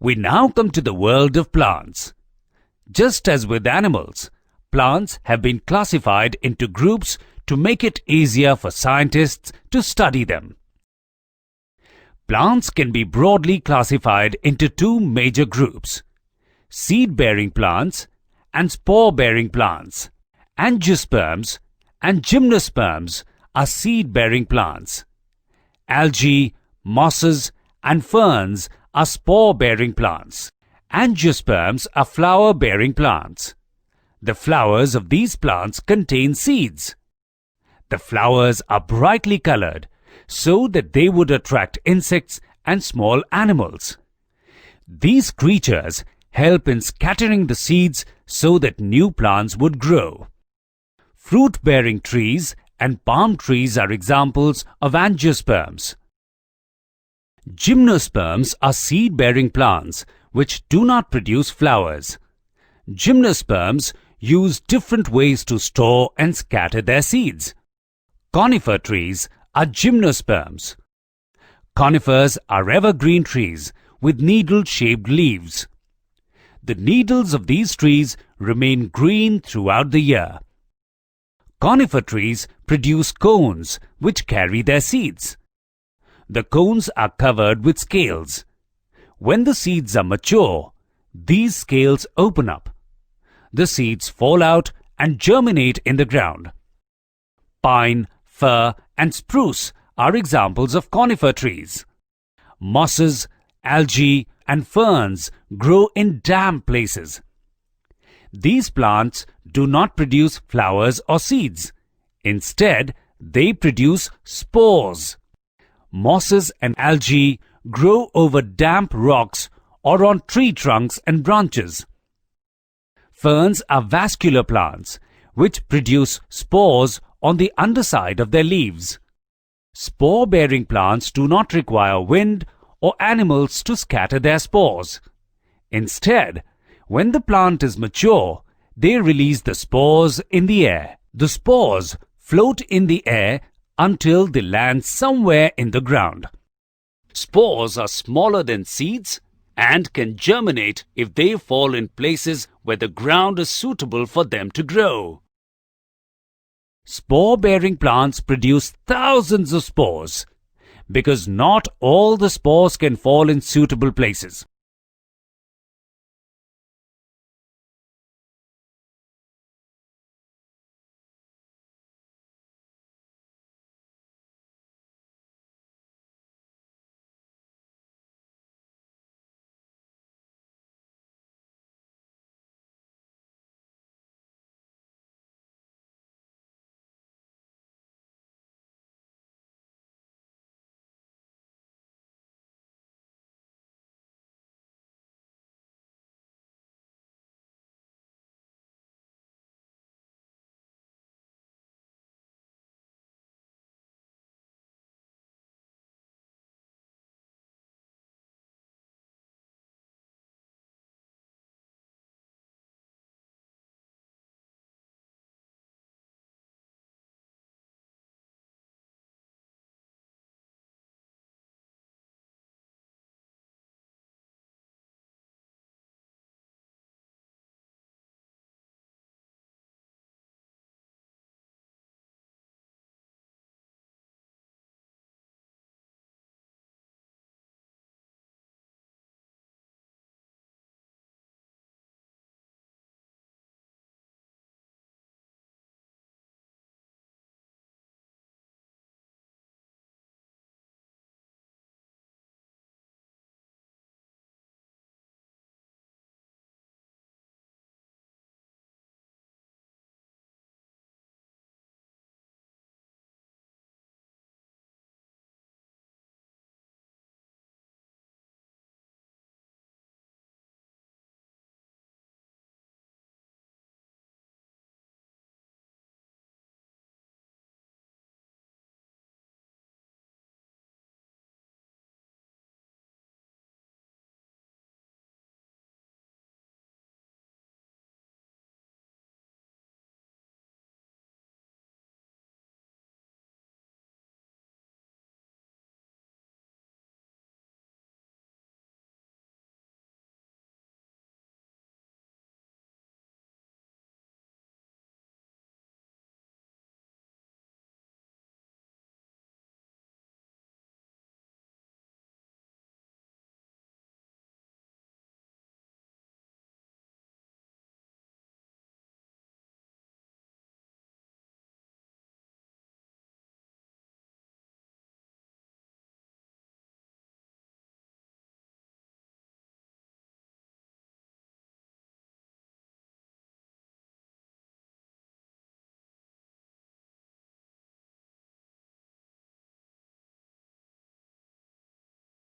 We now come to the world of plants. Just as with animals, plants have been classified into groups to make it easier for scientists to study them. Plants can be broadly classified into two major groups: seed-bearing plants and spore-bearing plants. Angiosperms and gymnosperms are seed-bearing plants. Algae, mosses and ferns are spore-bearing plants. Angiosperms are flower-bearing plants. The flowers of these plants contain seeds. The flowers are brightly colored so that they would attract insects and small animals. These creatures help in scattering the seeds so that new plants would grow. Fruit-bearing trees and palm trees are examples of angiosperms. Gymnosperms are seed-bearing plants which do not produce flowers. Gymnosperms use different ways to store and scatter their seeds. Conifer trees are gymnosperms. Conifers are evergreen trees with needle-shaped leaves. The needles of these trees remain green throughout the year. Conifer trees produce cones which carry their seeds. The cones are covered with scales. When the seeds are mature, these scales open up. The seeds fall out and germinate in the ground. Pine, fir and spruce are examples of conifer trees. Mosses, algae and ferns grow in damp places. These plants do not produce flowers or seeds. Instead, they produce spores. Mosses and algae grow over damp rocks or on tree trunks and branches. Ferns are vascular plants which produce spores on the underside of their leaves. Spore-bearing plants do not require wind or animals to scatter their spores. Instead, when the plant is mature, they release the spores in the air. The spores float in the air until they land somewhere in the ground. Spores are smaller than seeds and can germinate if they fall in places where the ground is suitable for them to grow. Spore-bearing plants produce thousands of spores because not all the spores can fall in suitable places.